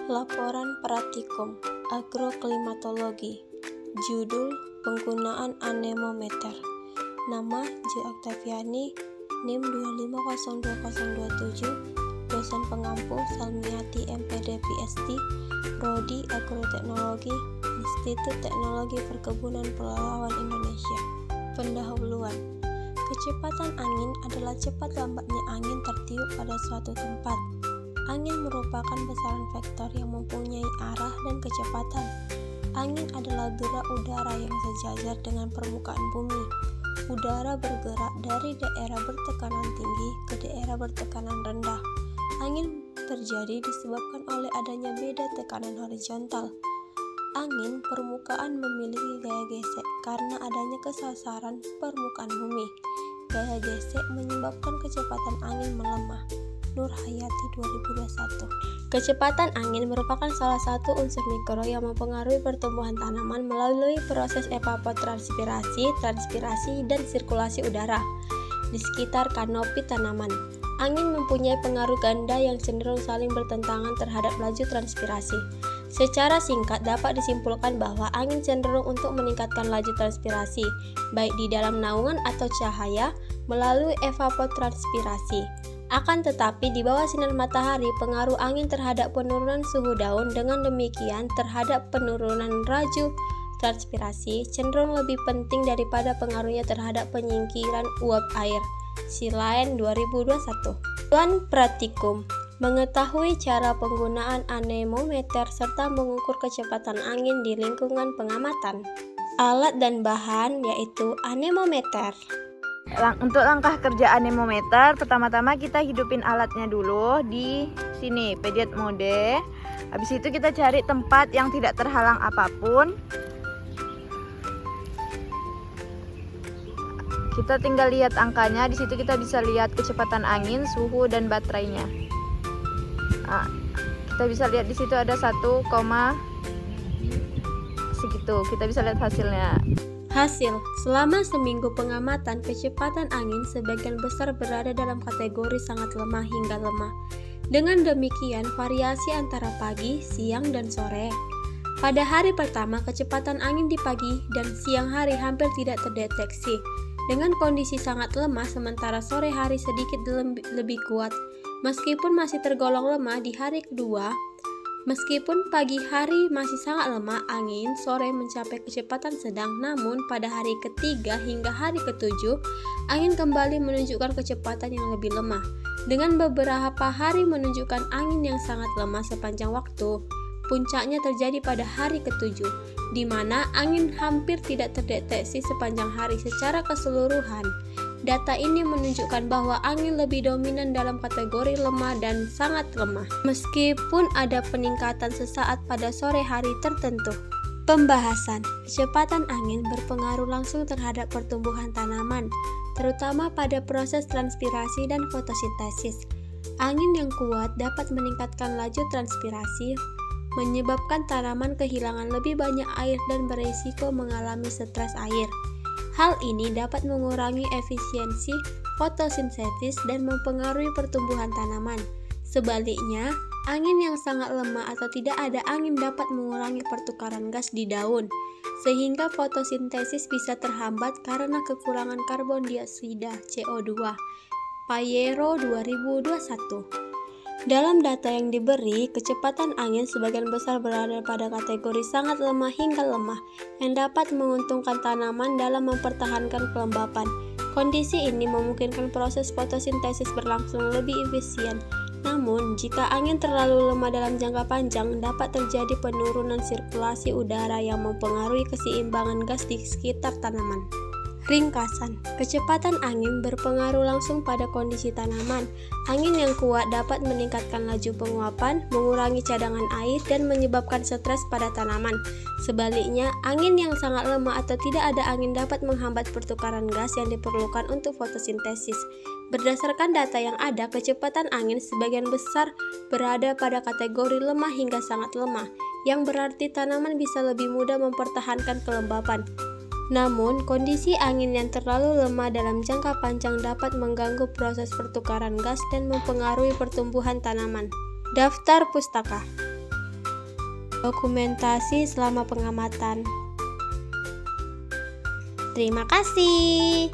Laporan Praktikum Agroklimatologi. Judul Penggunaan Anemometer. Nama J. Oktaviani, NIM 2502027, dosen pengampu Salmiati MPD PhD, Prodi Agroteknologi, Institut Teknologi Perkebunan Pelalawan Indonesia. Pendahuluan. Kecepatan angin adalah cepat lambatnya angin tertiup pada suatu tempat. Angin merupakan besaran vektor yang mempunyai arah dan kecepatan. Angin adalah gerak udara yang sejajar dengan permukaan bumi. Udara bergerak dari daerah bertekanan tinggi ke daerah bertekanan rendah. Angin terjadi disebabkan oleh adanya beda tekanan horizontal. Angin permukaan memiliki gaya gesek karena adanya kesasaran permukaan bumi. Gaya gesek menyebabkan kecepatan angin melemah. Nur Hayati 2021. Kecepatan angin merupakan salah satu unsur mikro yang mempengaruhi pertumbuhan tanaman melalui proses evapotranspirasi, transpirasi, dan sirkulasi udara di sekitar kanopi tanaman. Angin mempunyai pengaruh ganda yang cenderung saling bertentangan terhadap laju transpirasi. Secara singkat dapat disimpulkan bahwa angin cenderung untuk meningkatkan laju transpirasi, baik di dalam naungan atau cahaya melalui evapotranspirasi. Akan tetapi di bawah sinar matahari, pengaruh angin terhadap penurunan suhu daun dengan demikian terhadap penurunan laju transpirasi cenderung lebih penting daripada pengaruhnya terhadap penyingkiran uap air. Silain 2021. Tujuan praktikum: mengetahui cara penggunaan anemometer serta mengukur kecepatan angin di lingkungan pengamatan. Alat dan bahan yaitu anemometer. Untuk langkah kerja anemometer, pertama-tama kita hidupin alatnya dulu di sini, pediat mode. Habis itu kita cari tempat yang tidak terhalang apapun. Kita tinggal lihat angkanya, di situ kita bisa lihat kecepatan angin, suhu, dan baterainya. Nah, kita bisa lihat di situ ada 1, segitu. Kita bisa lihat hasilnya. Hasil, selama seminggu pengamatan, kecepatan angin sebagian besar berada dalam kategori sangat lemah hingga lemah. Dengan demikian, variasi antara pagi, siang, dan sore. Pada hari pertama, kecepatan angin di pagi dan siang hari hampir tidak terdeteksi. Dengan kondisi sangat lemah, sementara sore hari sedikit lebih kuat. Meskipun masih tergolong lemah di hari kedua, meskipun pagi hari masih sangat lemah angin, sore mencapai kecepatan sedang, namun pada hari ketiga hingga hari ketujuh, angin kembali menunjukkan kecepatan yang lebih lemah, dengan beberapa hari menunjukkan angin yang sangat lemah sepanjang waktu. Puncaknya terjadi pada hari ketujuh, di mana angin hampir tidak terdeteksi sepanjang hari secara keseluruhan. Data ini menunjukkan bahwa angin lebih dominan dalam kategori lemah dan sangat lemah, meskipun ada peningkatan sesaat pada sore hari tertentu. Pembahasan: kecepatan angin berpengaruh langsung terhadap pertumbuhan tanaman, terutama pada proses transpirasi dan fotosintesis. Angin yang kuat dapat meningkatkan laju transpirasi, menyebabkan tanaman kehilangan lebih banyak air dan berisiko mengalami stres air. Hal ini dapat mengurangi efisiensi fotosintesis dan mempengaruhi pertumbuhan tanaman. Sebaliknya, angin yang sangat lemah atau tidak ada angin dapat mengurangi pertukaran gas di daun, sehingga fotosintesis bisa terhambat karena kekurangan karbon dioksida (CO2). Payero 2021. Dalam data yang diberi, kecepatan angin sebagian besar berada pada kategori sangat lemah hingga lemah, yang dapat menguntungkan tanaman dalam mempertahankan kelembapan. Kondisi ini memungkinkan proses fotosintesis berlangsung lebih efisien. Namun, jika angin terlalu lemah dalam jangka panjang, dapat terjadi penurunan sirkulasi udara yang mempengaruhi keseimbangan gas di sekitar tanaman. Ringkasan, kecepatan angin berpengaruh langsung pada kondisi tanaman. Angin yang kuat dapat meningkatkan laju penguapan, mengurangi cadangan air, dan menyebabkan stres pada tanaman. Sebaliknya, angin yang sangat lemah atau tidak ada angin dapat menghambat pertukaran gas yang diperlukan untuk fotosintesis. Berdasarkan data yang ada, kecepatan angin sebagian besar berada pada kategori lemah hingga sangat lemah, yang berarti tanaman bisa lebih mudah mempertahankan kelembapan. Namun, kondisi angin yang terlalu lemah dalam jangka panjang dapat mengganggu proses pertukaran gas dan mempengaruhi pertumbuhan tanaman. Daftar pustaka. dokumentasi selama pengamatan. Terima kasih.